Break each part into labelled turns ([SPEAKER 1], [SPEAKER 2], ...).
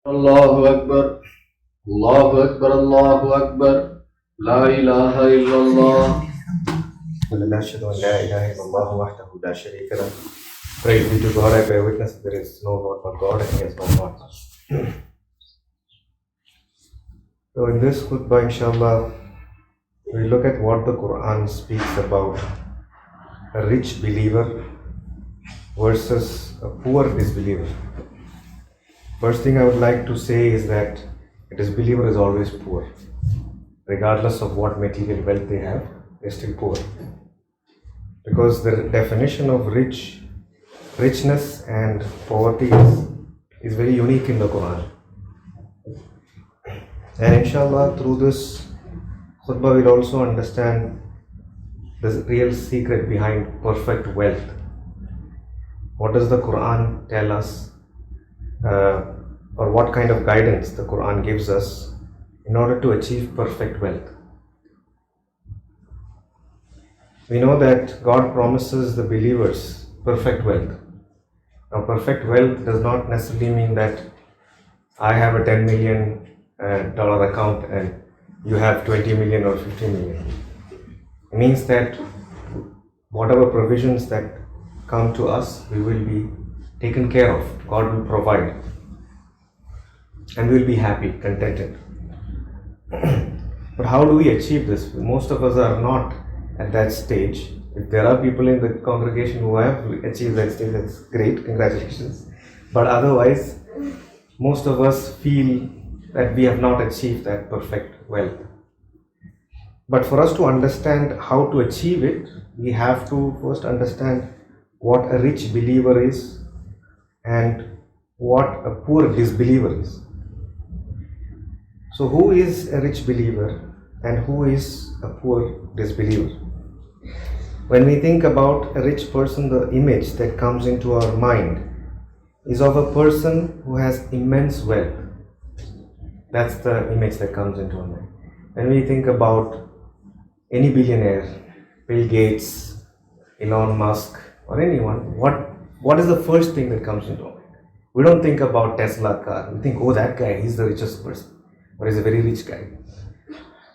[SPEAKER 1] Allahu Akbar, Allahu Akbar, Allahu Akbar, La ilaha illallah.
[SPEAKER 2] أشهد أن لا إله إلا الله وحده لا شريك له. Praise be to God. I bear witness that there is no Lord but God and He has no partner. So in this khutbah, inshallah, we look at what the Quran speaks about a rich believer versus a poor disbeliever. First thing I would like to say is that a disbeliever is always poor. Regardless of what material wealth they have, they're still poor. Because the definition of richness and poverty is very unique in the Quran. And inshallah, through this khutbah, we'll also understand the real secret behind perfect wealth. What does the Quran tell us, or what kind of guidance the Quran gives us in order to achieve perfect wealth? We know that God promises the believers perfect wealth. Now, perfect wealth does not necessarily mean that I have a $10 million account and you have 20 million or 50 million. It means that whatever provisions that come to us, we will be taken care of. God will provide. And we will be happy, contented. But how do we achieve this? Most of us are not at that stage. If there are people in the congregation who have achieved that stage, that's great, congratulations. But otherwise, most of us feel that we have not achieved that perfect wealth. But for us to understand how to achieve it, we have to first understand what a rich believer is and what a poor disbeliever is. So who is a rich believer and who is a poor disbeliever? When we think about a rich person, the image that comes into our mind is of a person who has immense wealth. That's the image that comes into our mind. When we think about any billionaire, Bill Gates, Elon Musk, or anyone, what is the first thing that comes into our mind? We don't think about Tesla car. We think, oh, that guy, he's the richest person, or he's a very rich guy.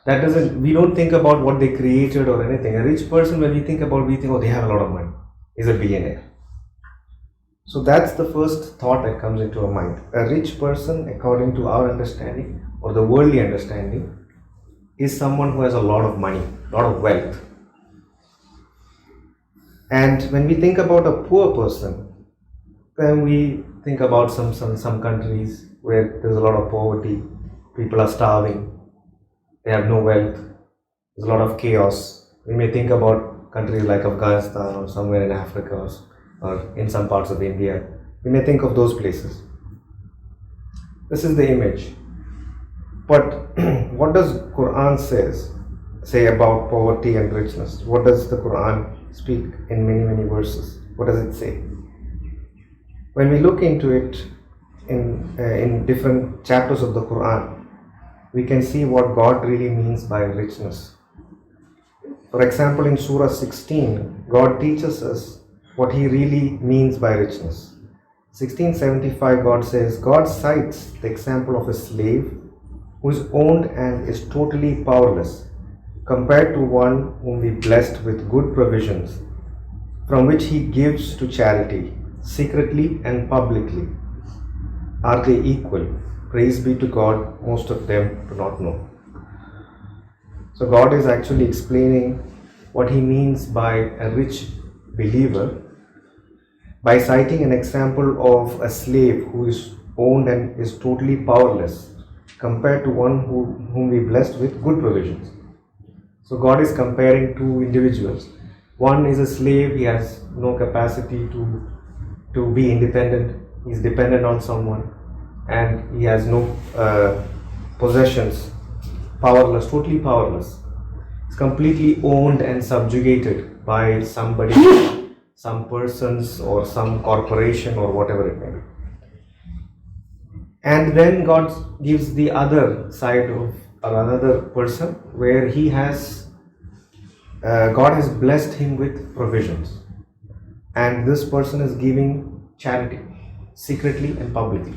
[SPEAKER 2] We don't think about what they created or anything. A rich person, when we think, oh, they have a lot of money. He's a billionaire. So that's the first thought that comes into our mind. A rich person, according to our understanding, or the worldly understanding, is someone who has a lot of money, a lot of wealth. And when we think about a poor person, then we think about some countries where there's a lot of poverty, people are starving, they have no wealth, there's a lot of chaos. We may think about countries like Afghanistan or somewhere in Africa or in some parts of India. We may think of those places. This is the image. But what does Quran say about poverty and richness? What does the Quran speak in many verses? What does it say? When we look into it in different chapters of the Quran, we can see what God really means by richness. For example, in Surah 16, God teaches us what He really means by richness. 1675, God says, God cites the example of a slave who is owned and is totally powerless, compared to one whom we blessed with good provisions, from which he gives to charity, secretly and publicly. Are they equal? Praise be to God, most of them do not know. So God is actually explaining what He means by a rich believer by citing an example of a slave who is owned and is totally powerless compared to one whom we blessed with good provisions. So God is comparing two individuals. One is a slave, he has no capacity to be independent, he is dependent on someone, and he has no possessions, powerless, totally powerless. He's completely owned and subjugated by somebody, some persons or some corporation or whatever it may be. And then God gives the other side of another person where he has, God has blessed him with provisions. And this person is giving charity, secretly and publicly.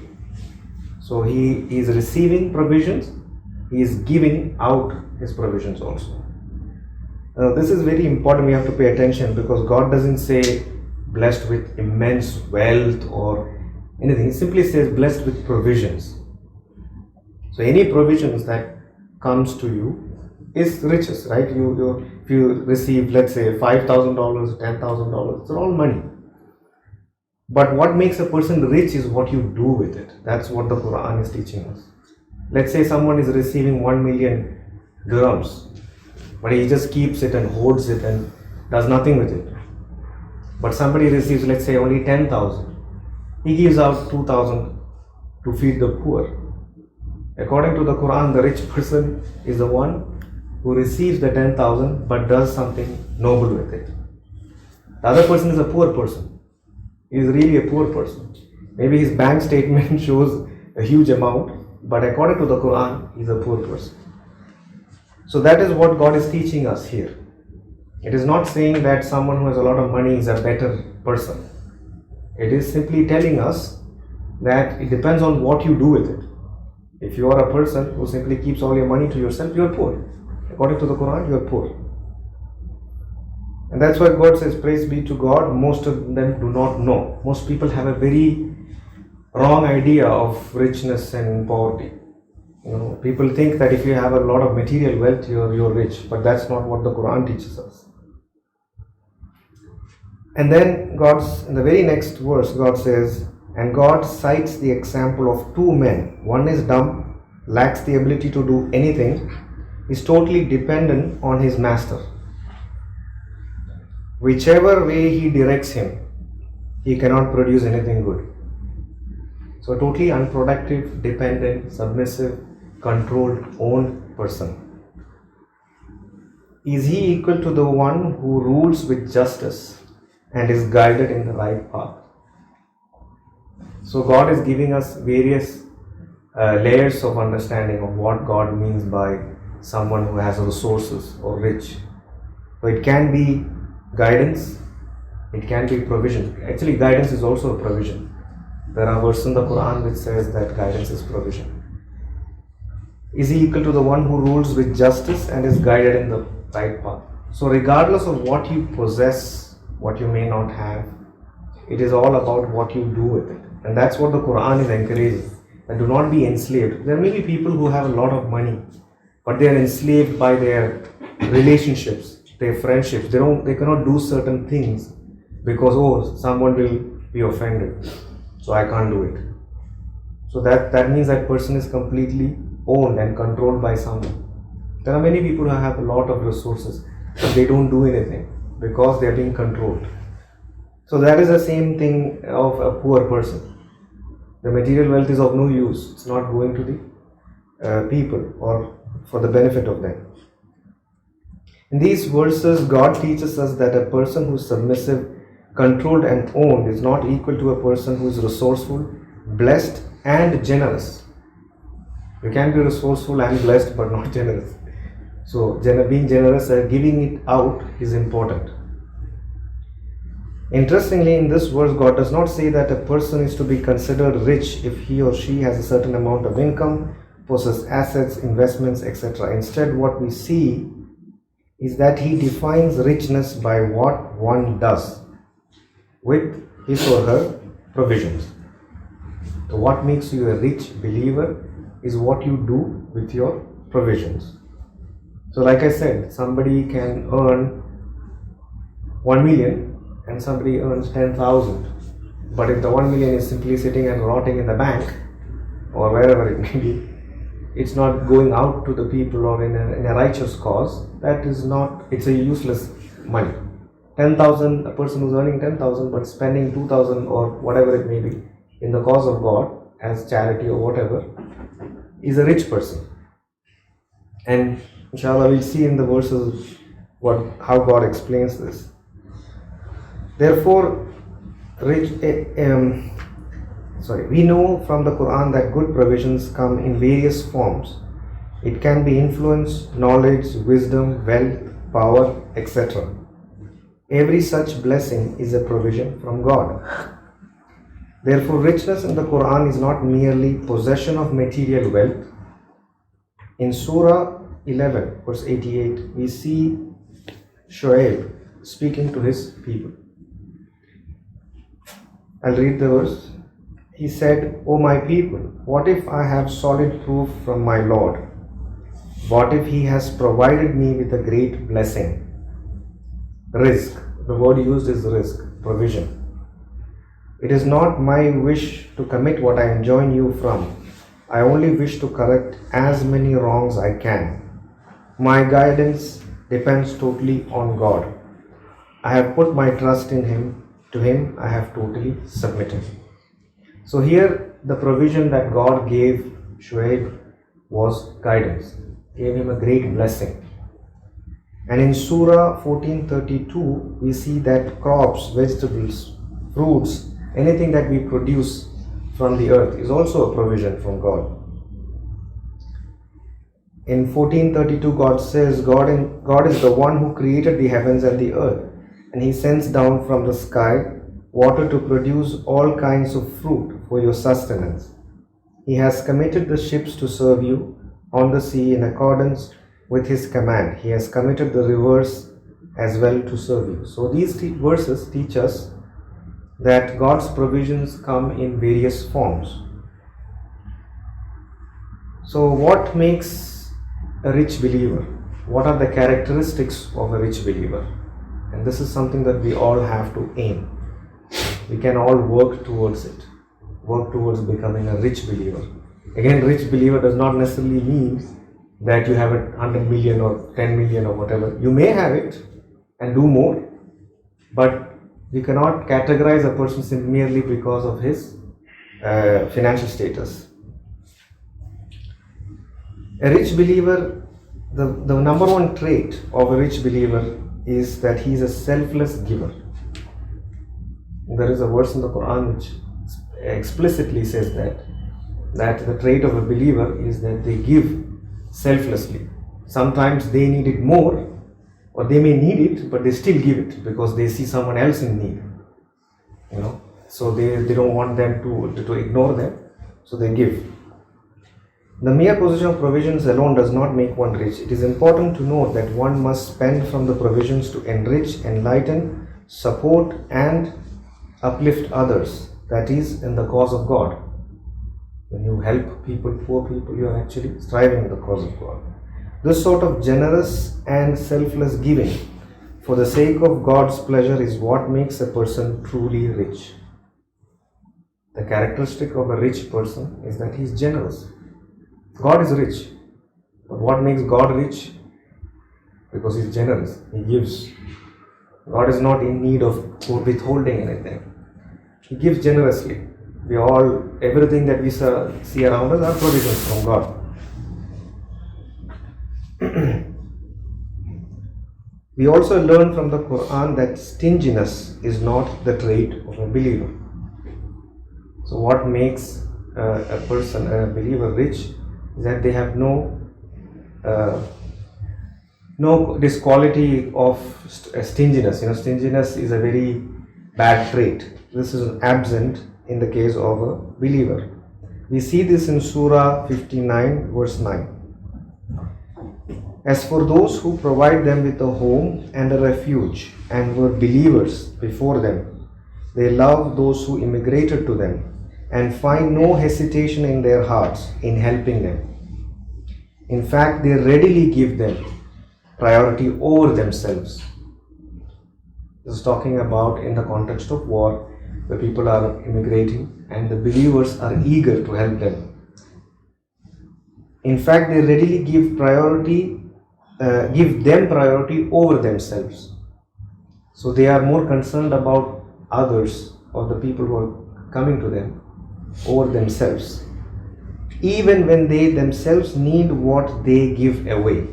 [SPEAKER 2] So he is receiving provisions, he is giving out his provisions also. This is very important, we have to pay attention, because God doesn't say blessed with immense wealth or anything. He simply says blessed with provisions. So any provisions that comes to you is riches, right? If you receive, let's say, $5,000, $10,000, it's all money. But what makes a person rich is what you do with it. That's what the Quran is teaching us. Let's say someone is receiving 1 million dirhams, but he just keeps it and hoards it and does nothing with it. But somebody receives, let's say, only 10,000. He gives out 2,000 to feed the poor. According to the Quran, the rich person is the one who receives the 10,000 but does something noble with it. The other person is a poor person. He is really a poor person. Maybe his bank statement shows a huge amount, but according to the Quran, he is a poor person. So that is what God is teaching us here. It is not saying that someone who has a lot of money is a better person. It is simply telling us that it depends on what you do with it. If you are a person who simply keeps all your money to yourself, you are poor. According to the Quran, you are poor. And that's why God says, praise be to God, most of them do not know. Most people have a very wrong idea of richness and poverty. People think that if you have a lot of material wealth, you're rich, but that's not what the Quran teaches us. And then in the very next verse, God says, and God cites the example of two men. One is dumb, lacks the ability to do anything, is totally dependent on his master. Whichever way he directs him, he cannot produce anything good. So a totally unproductive, dependent, submissive, controlled, owned person. Is he equal to the one who rules with justice and is guided in the right path? So God is giving us various layers of understanding of what God means by someone who has resources or rich. So it can be guidance, it can be provision. Actually, guidance is also a provision. There are verses in the Quran which says that guidance is provision. Is he equal to the one who rules with justice and is guided in the right path? So regardless of what you possess, what you may not have, it is all about what you do with it. And that's what the Quran is encouraging. And do not be enslaved. There may be people who have a lot of money, but they are enslaved by their relationships, their friendships. They cannot do certain things because someone will be offended, so I can't do it. So that means that person is completely owned and controlled by someone. There are many people who have a lot of resources, but they don't do anything because they are being controlled. So that is the same thing of a poor person. The material wealth is of no use. It's not going to the people or for the benefit of them. In these verses, God teaches us that a person who is submissive, controlled and owned is not equal to a person who is resourceful, blessed and generous. You can be resourceful and blessed but not generous. So being generous and giving it out is important. Interestingly, in this verse, God does not say that a person is to be considered rich if he or she has a certain amount of income, possesses assets, investments, etc. Instead, what we see is that he defines richness by what one does with his or her provisions. So what makes you a rich believer is what you do with your provisions. So like I said, somebody can earn 1 million and somebody earns 10,000. But if the 1 million is simply sitting and rotting in the bank or wherever it may be, it's not going out to the people or in a righteous cause, it's a useless money. 10,000, a person who's earning 10,000 but spending 2,000 or whatever it may be in the cause of God as charity or whatever, is a rich person. And inshallah we'll see in the verses how God explains this. Therefore, we know from the Quran that good provisions come in various forms. It can be influence, knowledge, wisdom, wealth, power, etc. Every such blessing is a provision from God. Therefore, richness in the Quran is not merely possession of material wealth. In Surah 11, verse 88, we see Shoaib speaking to his people. I'll read the verse. He said, "O my people, what if I have solid proof from my Lord? What if He has provided me with a great blessing?" Rizq. The word used is rizq, provision. "It is not my wish to commit what I enjoin you from. I only wish to correct as many wrongs I can. My guidance depends totally on God. I have put my trust in Him. To Him I have totally submitted." So here the provision that God gave Shoaib was guidance, gave him a great blessing. And in Surah 14:32 we see that crops, vegetables, fruits, anything that we produce from the earth is also a provision from God. In 14:32 God says, God is the one who created the heavens and the earth, and He sends down from the sky water to produce all kinds of fruit for your sustenance. He has committed the ships to serve you on the sea in accordance with His command. He has committed the rivers as well to serve you. So these verses teach us that God's provisions come in various forms. So what makes a rich believer? What are the characteristics of a rich believer? And this is something that we all have to aim. We can all work towards it. Work towards becoming a rich believer. Again, rich believer does not necessarily mean that you have 100 million or 10 million or whatever. You may have it and do more, but we cannot categorize a person merely because of his financial status. A rich believer, the number one trait of a rich believer is that he is a selfless giver. There is a verse in the Quran which explicitly says that the trait of a believer is that they give selflessly. Sometimes they need it more, or they may need it, but they still give it because they see someone else in need. So they don't want them to ignore them, so they give. The mere possession of provisions alone does not make one rich. It is important to note that one must spend from the provisions to enrich, enlighten, support, and uplift others, that is, in the cause of God. When you help people, poor people, you are actually striving in the cause of God. This sort of generous and selfless giving for the sake of God's pleasure is what makes a person truly rich. The characteristic of a rich person is that he is generous. God is rich, but what makes God rich? Because he is generous, he gives. God is not in need of withholding anything. He gives generously. Everything that we see around us are provisions from God. We also learn from the Quran that stinginess is not the trait of a believer. So what makes a person, a believer, rich is that they have this quality of stinginess. Stinginess is a very bad trait. This is absent in the case of a believer. We see this in Surah 59, verse 9. As for those who provide them with a home and a refuge and were believers before them, they love those who immigrated to them and find no hesitation in their hearts in helping them. In fact, they readily give them priority over themselves. This is talking about in the context of war, where people are immigrating and the believers are eager to help them. In fact, they readily give them priority over themselves. So they are more concerned about others or the people who are coming to them over themselves, even when they themselves need what they give away.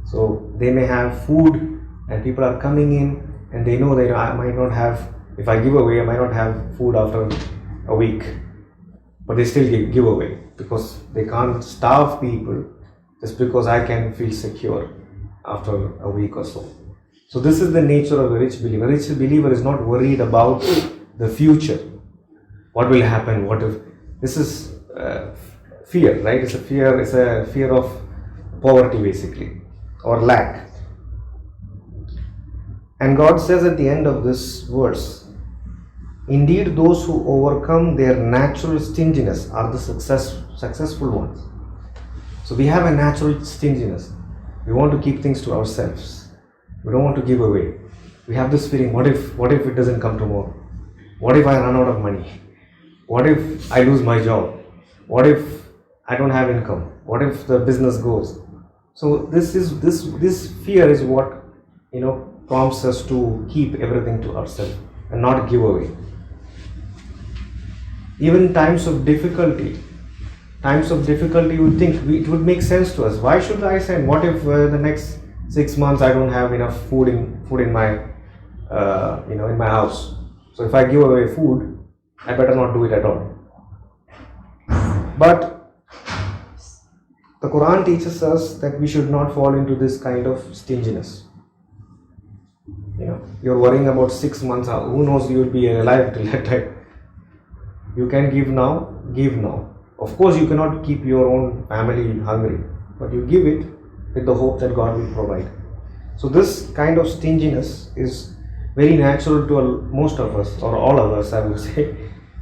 [SPEAKER 2] So they may have food and people are coming in and they know that I might not have, if I give away, I might not have food after a week, but they still give away because they can't starve people just because I can feel secure after a week or so. So this is the nature of a rich believer. A rich believer is not worried about the future. What will happen? What if? This is fear, right? It's a fear of poverty, basically, or lack. And God says at the end of this verse, indeed, those who overcome their natural stinginess are the successful ones. So we have a natural stinginess. We want to keep things to ourselves. We don't want to give away. We have this feeling, what if it doesn't come tomorrow? What if I run out of money? What if I lose my job? What if I don't have income? What if the business goes? So this fear is what prompts us to keep everything to ourselves and not give away. Even times of difficulty, you would think it would make sense to us. Why should I send? What if the next 6 months I don't have enough food in my in my house? So if I give away food, I better not do it at all. But the Quran teaches us that we should not fall into this kind of stinginess. You're worrying about 6 months. Who knows you will be alive till that time? You can give now, give now. Of course, you cannot keep your own family hungry, but you give it with the hope that God will provide. So this kind of stinginess is very natural to most of us, or all of us, I would say.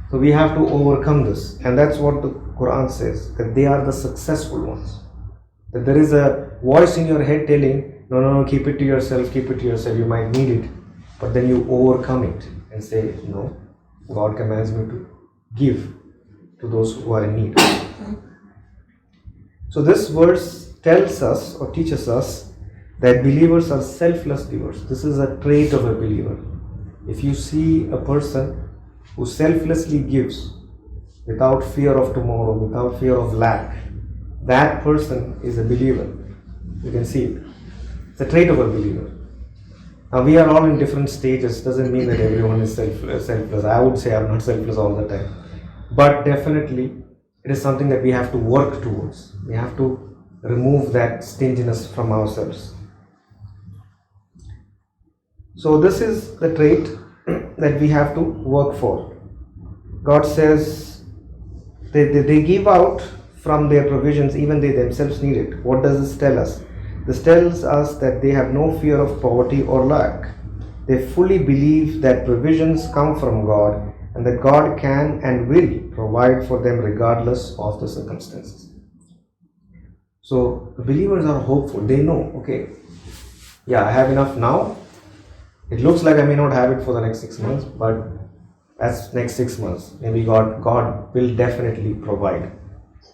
[SPEAKER 2] So we have to overcome this, and that's what the Quran says, that they are the successful ones. That there is a voice in your head telling, no, keep it to yourself, you might need it. But then you overcome it and say, no, God commands me to give to those who are in need. So this verse tells us or teaches us that believers are selfless givers. This is a trait of a believer. If you see a person who selflessly gives without fear of tomorrow, without fear of lack, that person is a believer. You can see it. It's a trait of a believer. Now we are all in different stages. Doesn't mean that everyone is selfless. I would say I'm not selfless all the time. But definitely it is something that we have to work towards. We have to remove that stinginess from ourselves. So this is the trait that we have to work for. God says they give out from their provisions, even they themselves need it. What does this tell us? This tells us that they have no fear of poverty or lack. They fully believe that provisions come from God and that God can and will provide for them regardless of the circumstances. So the believers are hopeful. They know, okay, I have enough now. It looks like I may not have it for the next 6 months, but that's next 6 months. Maybe God will definitely provide.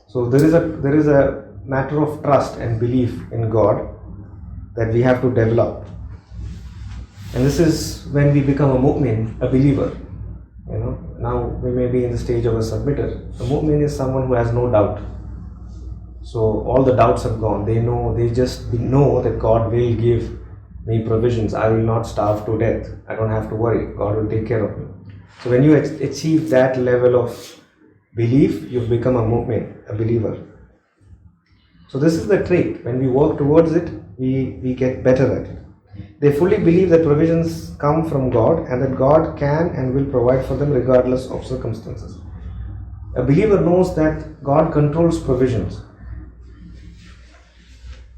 [SPEAKER 2] So there is a matter of trust and belief in God that we have to develop. And this is when we become a mu'min, a believer. Now we may be in the stage of a submitter. A mu'min is someone who has no doubt. So all the doubts have gone. They just know that God will give me provisions. I will not starve to death. I don't have to worry. God will take care of me. So when you achieve that level of belief, you've become a mu'min, a believer. So this is the trait. When we work towards it, we get better at it. They fully believe that provisions come from God and that God can and will provide for them regardless of circumstances. A believer knows that God controls provisions.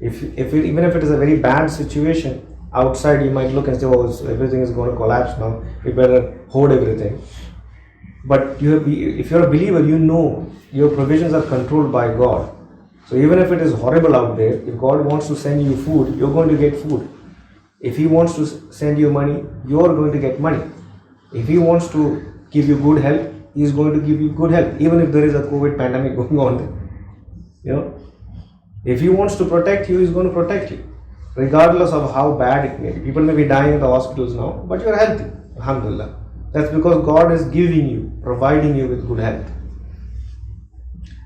[SPEAKER 2] Even if it is a very bad situation, outside you might look and say, everything is going to collapse now, we better hoard everything. But if you're a believer, you know your provisions are controlled by God. So even if it is horrible out there, if God wants to send you food, you're going to get food. If He wants to send you money, you're going to get money. If He wants to give you good health, He is going to give you good health, even if there is a COVID pandemic going on there. If He wants to protect you, He is going to protect you, regardless of how bad it may be. People may be dying in the hospitals now, but you are healthy. Alhamdulillah. That's because God is giving you, providing you with good health.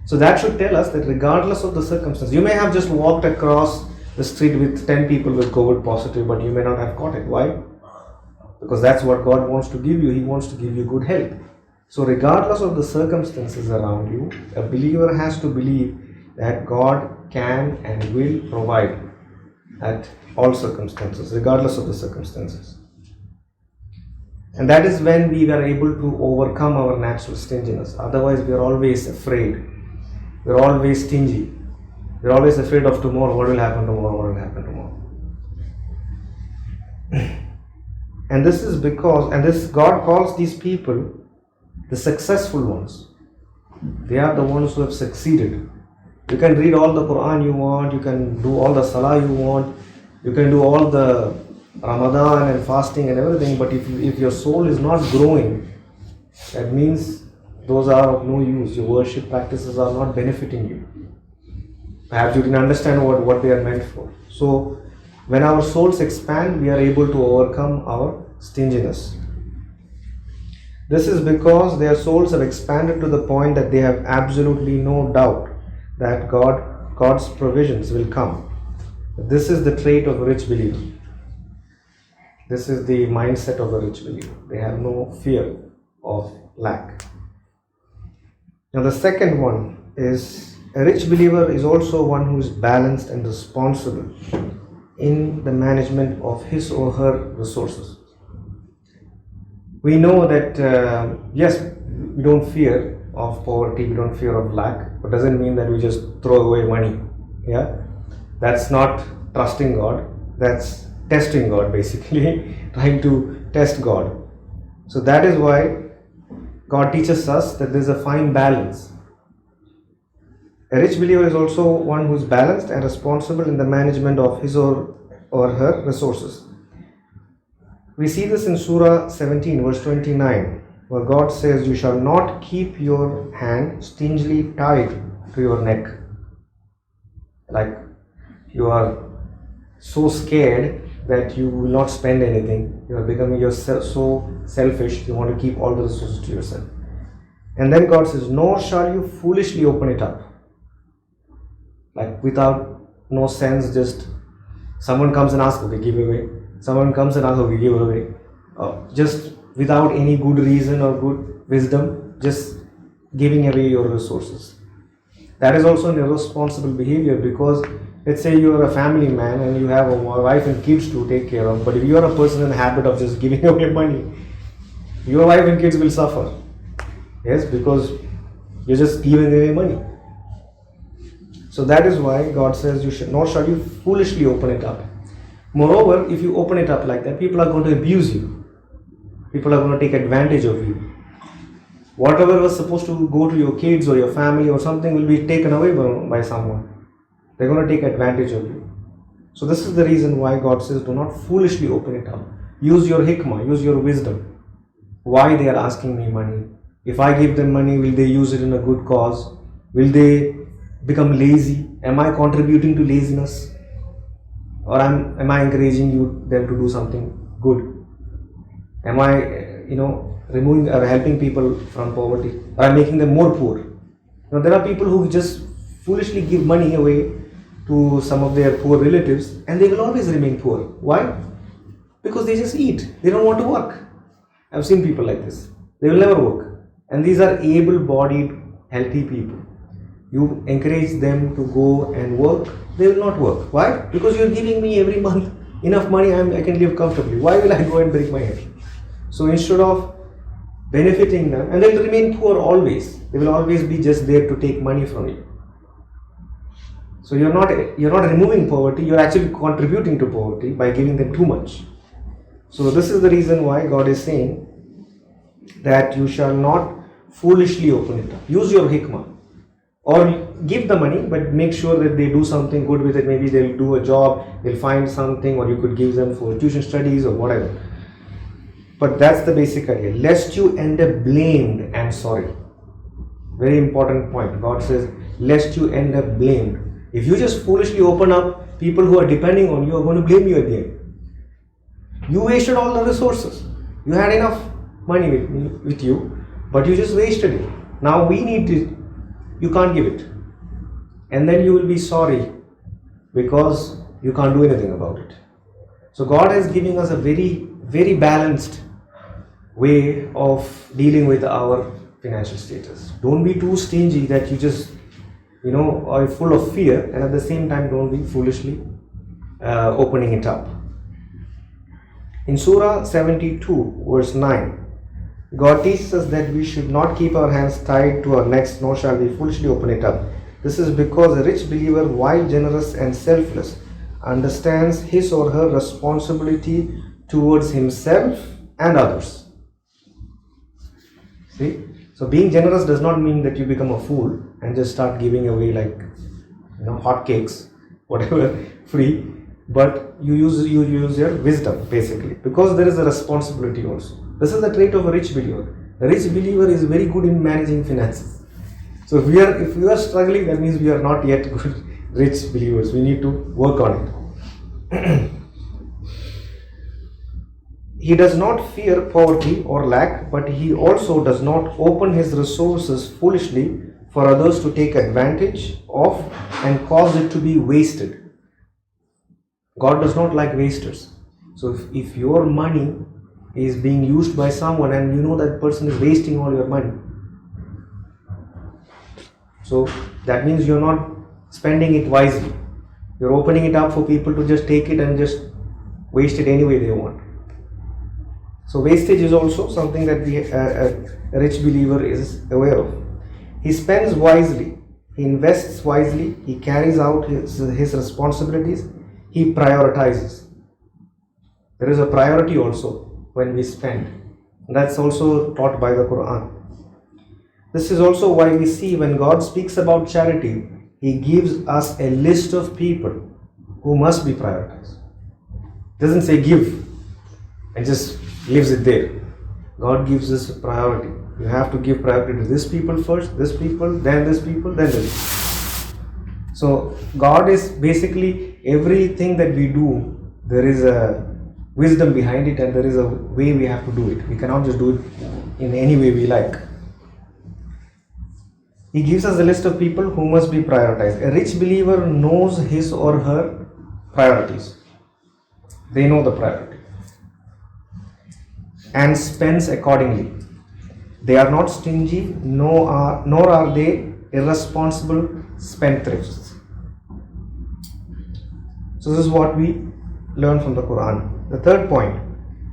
[SPEAKER 2] So that should tell us that regardless of the circumstances, you may have just walked across the street with 10 people with COVID positive, but you may not have caught it. Why? Because that's what God wants to give you. He wants to give you good health. So regardless of the circumstances around you, a believer has to believe that God can and will provide at all circumstances, regardless of the circumstances. And that is when we are able to overcome our natural stinginess. Otherwise, we are always afraid. We are always stingy. We are always afraid of tomorrow. What will happen tomorrow? What will happen tomorrow? And this is because, and this God calls these people the successful ones. They are the ones who have succeeded. You can read all the Quran you want, you can do all the Salah you want, you can do all the Ramadan and fasting and everything, but if your soul is not growing, that means those are of no use. Your worship practices are not benefiting you. Perhaps you didn't understand what they are meant for. So, when our souls expand, we are able to overcome our stinginess. This is because their souls have expanded to the point that they have absolutely no doubt that God's provisions will come. This is the trait of a rich believer. This is the mindset of a rich believer. They have no fear of lack. Now the second one is, a rich believer is also one who is balanced and responsible in the management of his or her resources. We know that yes, we don't fear of poverty, we don't fear of lack, but doesn't mean that we just throw away money. Yeah, that's not trusting God, that's testing God, basically trying to test God. So that is why God teaches us that there is a fine balance. A rich believer is also one who is balanced and responsible in the management of his or her resources. We see this in Surah 17 verse 29, where God says, "You shall not keep your hand stingily tied to your neck." Like you are so scared that you will not spend anything. You are becoming so selfish, you want to keep all the resources to yourself. And then God says, "Nor shall you foolishly open it up." Like without no sense, just someone comes and asks, okay, give away. Someone comes and asks, okay, give away. Just without any good reason or good wisdom, just giving away your resources. That is also an irresponsible behavior, because let's say you are a family man and you have a wife and kids to take care of, but if you are a person in the habit of just giving away money, your wife and kids will suffer. Yes, because you're just giving away money. So that is why God says, nor shall you foolishly open it up. Moreover, if you open it up like that, people are going to abuse you. People are going to take advantage of you. Whatever was supposed to go to your kids or your family or something will be taken away by someone. They're going to take advantage of you. So this is the reason why God says, do not foolishly open it up. Use your hikmah, use your wisdom. Why they are asking me money? If I give them money, will they use it in a good cause? Will they become lazy? Am I contributing to laziness? Or am I encouraging them to do something good? Am I, removing or helping people from poverty? Or am I making them more poor? Now there are people who just foolishly give money away to some of their poor relatives, and they will always remain poor. Why? Because they just eat. They don't want to work. I've seen people like this. They will never work. And these are able-bodied, healthy people. You encourage them to go and work, they will not work. Why? Because you are giving me every month enough money, I can live comfortably. Why will I go and break my head? So instead of benefiting them, and they will remain poor always. They will always be just there to take money from you. So you're not removing poverty, you're actually contributing to poverty by giving them too much. So this is the reason why God is saying that you shall not foolishly open it up. Use your hikmah. Or give the money, but make sure that they do something good with it. Maybe they'll do a job, they'll find something, or you could give them for tuition studies or whatever. But that's the basic idea. Lest you end up blamed and sorry. Very important point. God says, lest you end up blamed. If you just foolishly open up, people who are depending on you are going to blame you at the end. You wasted all the resources. You had enough money with you, but you just wasted it. Now we need it. You can't give it. And then you will be sorry because you can't do anything about it. So God is giving us a very, very balanced way of dealing with our financial status. Don't be too stingy that you just, are full of fear, and at the same time don't be foolishly opening it up. In Surah 72, verse 9, God teaches us that we should not keep our hands tied to our necks, nor shall we foolishly open it up. This is because a rich believer, while generous and selfless, understands his or her responsibility towards himself and others. See? So being generous does not mean that you become a fool and just start giving away like hotcakes, whatever, free. But you use your wisdom basically, because there is a responsibility also. This is the trait of a rich believer. A rich believer is very good in managing finances. So if we are struggling, that means we are not yet good rich believers. We need to work on it. He does not fear poverty or lack, but he also does not open his resources foolishly for others to take advantage of and cause it to be wasted. God does not like wasters. So if your money is being used by someone and you know that person is wasting all your money, so that means you're not spending it wisely. You're opening it up for people to just take it and just waste it any way they want. So wastage is also something that a rich believer is aware of. He spends wisely, he invests wisely, he carries out his responsibilities, he prioritizes. There is a priority also when we spend. That's also taught by the Quran. This is also why we see when God speaks about charity, He gives us a list of people who must be prioritized. It doesn't say give and just leaves it there. God gives us a priority. You have to give priority to this people first, this people, then this people, then this. So God is basically everything that we do, there is a wisdom behind it and there is a way we have to do it. We cannot just do it in any way we like. He gives us a list of people who must be prioritized. A rich believer knows his or her priorities. They know the priority and spends accordingly. They are not stingy, nor are they irresponsible spendthrifts. So this is what we learn from the Quran. The third point,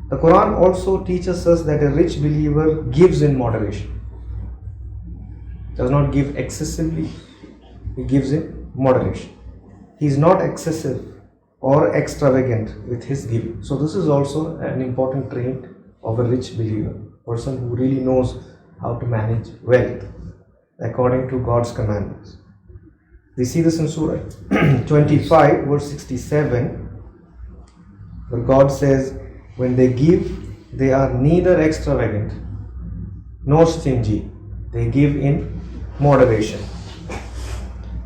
[SPEAKER 2] the Quran also teaches us that a rich believer gives in moderation. Does not give excessively, he gives in moderation. He is not excessive or extravagant with his giving. So this is also an important trait of a rich believer, person who really knows how to manage wealth according to God's commandments. We see this in Surah 25 verse 67, where God says, when they give, they are neither extravagant nor stingy. They give in moderation.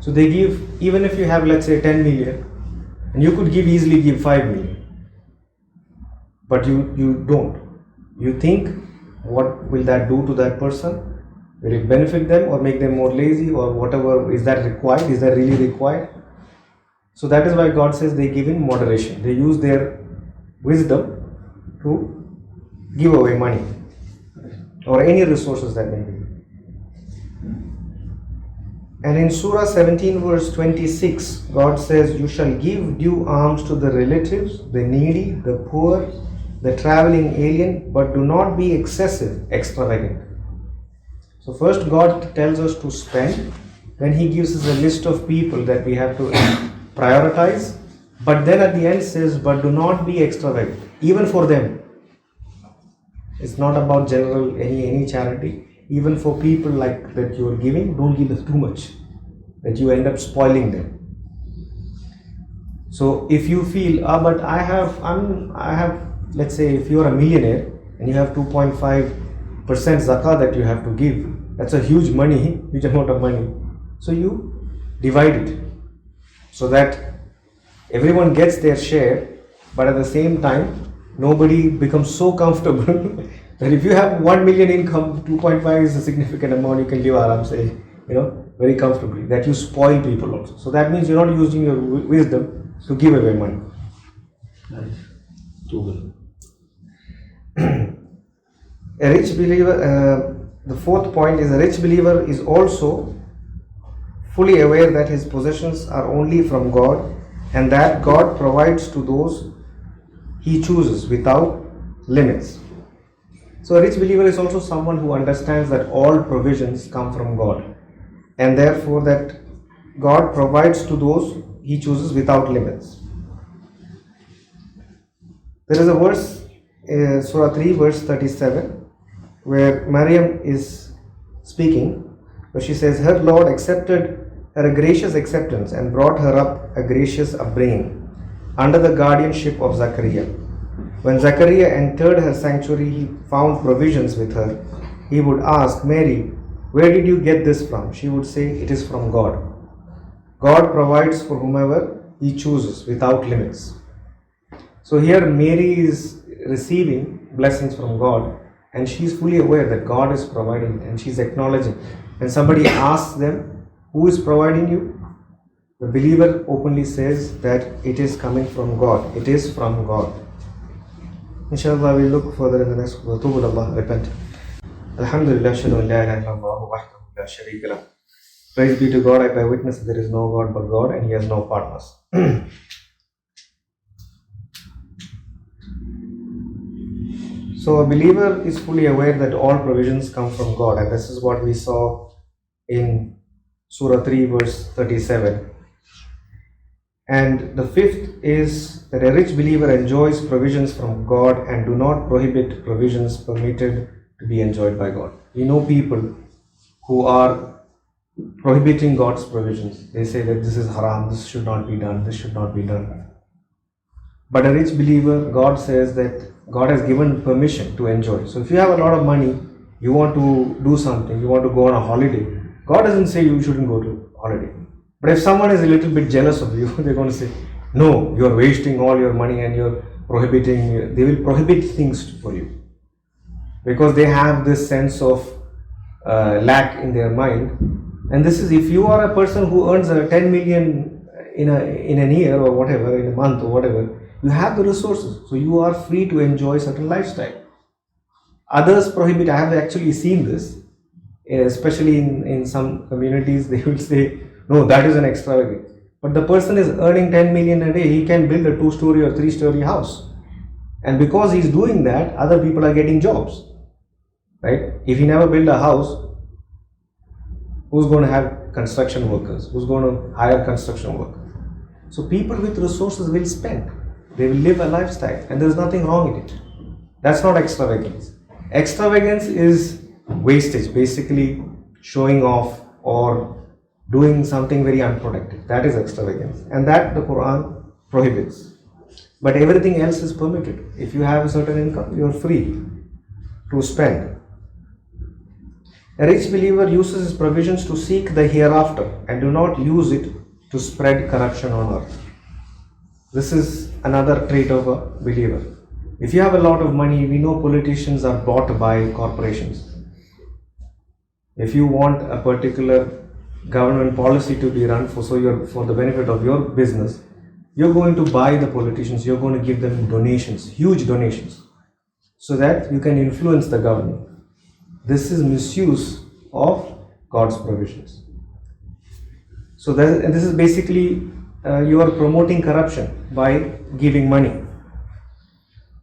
[SPEAKER 2] So they give, even if you have, let's say, 10 million, and you could easily give 5 million, but you don't. You think, what will that do to that person? Will it benefit them or make them more lazy or whatever? Is that required? Is that really required? So that is why God says they give in moderation. They use their wisdom to give away money or any resources that may be. And in Surah 17 verse 26, God says, you shall give due alms to the relatives, the needy, the poor, the traveling alien, but do not be excessive, extravagant. So first God tells us to spend, then He gives us a list of people that we have to prioritize, but then at the end says, but do not be extravagant, even for them. It's not about general any charity. Even for people like that you are giving, don't give them too much, that you end up spoiling them. So if you feel, but I have, let's say if you are a millionaire and you have 2.5% zakah that you have to give, that's a huge amount of money. So you divide it so that everyone gets their share, but at the same time, nobody becomes so comfortable that if you have 1 million income, 2.5 is a significant amount, you can live aram say, very comfortably, that you spoil people also. So that means you're not using your wisdom to give away money. A rich believer, the fourth point is, a rich believer is also fully aware that his possessions are only from God and that God provides to those He chooses without limits. So a rich believer is also someone who understands that all provisions come from God, and therefore that God provides to those He chooses without limits. There is a verse, Surah 3, verse 37, where Maryam is speaking, where she says, her Lord accepted her a gracious acceptance and brought her up a gracious upbringing under the guardianship of Zachariah. When Zachariah entered her sanctuary, he found provisions with her. He would ask, Mary, where did you get this from? She would say, it is from God. God provides for whomever He chooses without limits. So here Mary is receiving blessings from God, and she is fully aware that God is providing, and she is acknowledging. When somebody asks them, who is providing you? The believer openly says that it is coming from God. It is from God. Inshallah, we'll look further in the next verse. Tubul Allah, repent. Alhamdulillah, shadu an la ilaha illallah wahdahu la sharika lah. Praise be to God, I bear witness that there is no God but God, and He has no partners. So a believer is fully aware that all provisions come from God, and this is what we saw in Surah 3 verse 37. And the fifth is that a rich believer enjoys provisions from God and do not prohibit provisions permitted to be enjoyed by God. We know people who are prohibiting God's provisions. They say that this is haram, this should not be done, this should not be done. But a rich believer, God says that God has given permission to enjoy. So if you have a lot of money, you want to do something, you want to go on a holiday, God doesn't say you shouldn't go to holiday. But if someone is a little bit jealous of you, they're going to say, no, you are wasting all your money and you're prohibiting, they will prohibit things for you. Because they have this sense of lack in their mind. And this is, if you are a person who earns 10 million in an year or whatever, in a month or whatever, you have the resources, so you are free to enjoy certain lifestyle. Others prohibit. I have actually seen this, especially in some communities. They will say, no, that is an extravagance. But the person is earning 10 million a day, he can build a 2-story or 3-story house. And because he's doing that, other people are getting jobs. Right? If he never built a house, who's going to have construction workers? Who's going to hire construction workers? So people with resources will spend. They will live a lifestyle, and there is nothing wrong in it. That's not extravagance. Extravagance is wastage, basically showing off or doing something very unproductive. That is extravagance, and that the Quran prohibits. But everything else is permitted. If you have a certain income, you are free to spend. A rich believer uses his provisions to seek the hereafter and do not use it to spread corruption on earth. This is another trait of a believer. If you have a lot of money, we know politicians are bought by corporations. If you want a particular government policy to be run for the benefit of your business, you're going to buy the politicians, you're going to give them donations, huge donations, so that you can influence the government. This is misuse of God's provisions. So this is basically you are promoting corruption by giving money.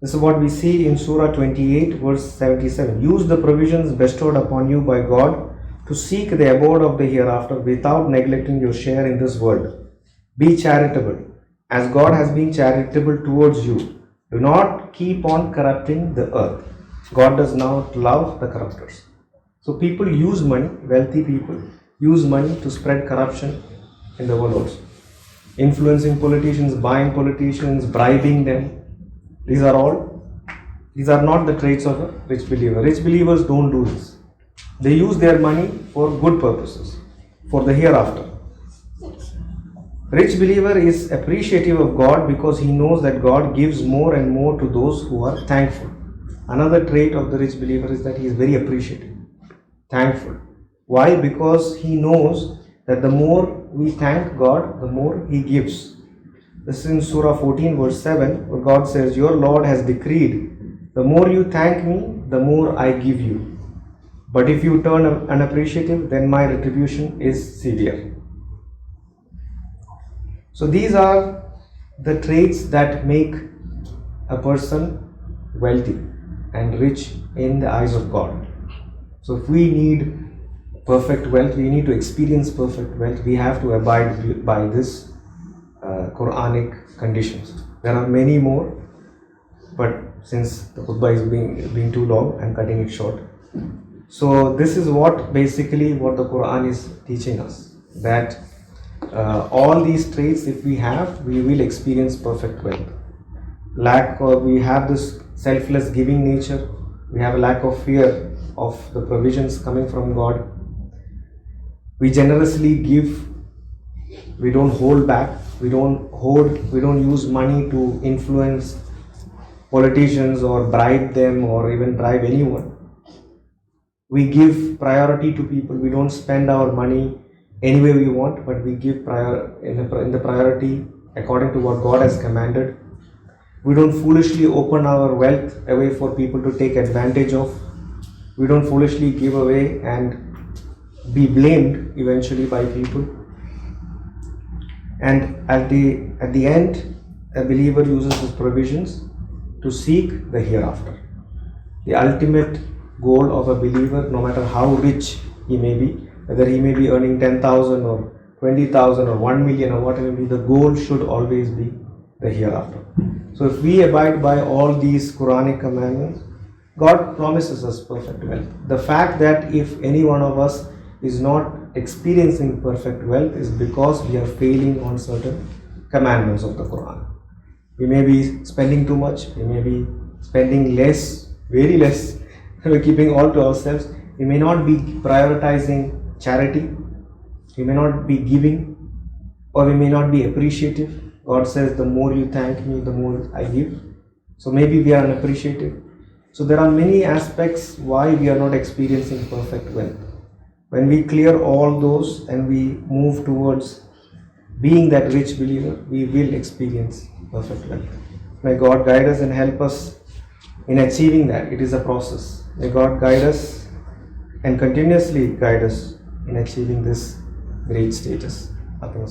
[SPEAKER 2] This is what we see in Surah 28 verse 77. Use the provisions bestowed upon you by God to seek the abode of the hereafter without neglecting your share in this world. Be charitable, as God has been charitable towards you. Do not keep on corrupting the earth. God does not love the corruptors. So people use money, wealthy people use money to spread corruption in the world also. Influencing politicians, buying politicians, bribing them. These are not the traits of a rich believer. Rich believers don't do this. They use their money for good purposes, for the hereafter. Rich believer is appreciative of God because he knows that God gives more and more to those who are thankful. Another trait of the rich believer is that he is very appreciative, thankful. Why? Because he knows that the more we thank God, the more He gives. This is in Surah 14 verse 7, where God says, your Lord has decreed, the more you thank me, the more I give you. But if you turn unappreciative, then my retribution is severe. So these are the traits that make a person wealthy. and rich in the eyes of God. So if we need perfect wealth, we need to experience perfect wealth, we have to abide by this Quranic conditions. There are many more, but since the khutbah is being too long, I'm cutting it short. So this is what basically what the Quran is teaching us, that all these traits if we have, we will experience perfect wealth. We have this selfless giving nature, we have a lack of fear of the provisions coming from God. We generously give, we don't hold back, we don't use money to influence politicians or bribe them or even bribe anyone. We give priority to people, we don't spend our money any way we want, but we give in the priority according to what God has commanded. We don't foolishly open our wealth away for people to take advantage of. We don't foolishly give away and be blamed eventually by people. And at the end, a believer uses his provisions to seek the hereafter. The ultimate goal of a believer, no matter how rich he may be, whether he may be earning 10,000 or 20,000 or 1 million or whatever it may be, the goal should always be the hereafter. So if we abide by all these Quranic commandments, God promises us perfect wealth. The fact that if any one of us is not experiencing perfect wealth is because we are failing on certain commandments of the Quran. We may be spending too much, we may be spending less, very less, we're keeping all to ourselves. We may not be prioritizing charity, we may not be giving, or we may not be appreciative. God says, the more you thank me, the more I give. So maybe we are unappreciative. So there are many aspects why we are not experiencing perfect wealth. When we clear all those and we move towards being that rich believer, we will experience perfect wealth. May God guide us and help us in achieving that. It is a process. May God guide us and continuously guide us in achieving this great status. Amin.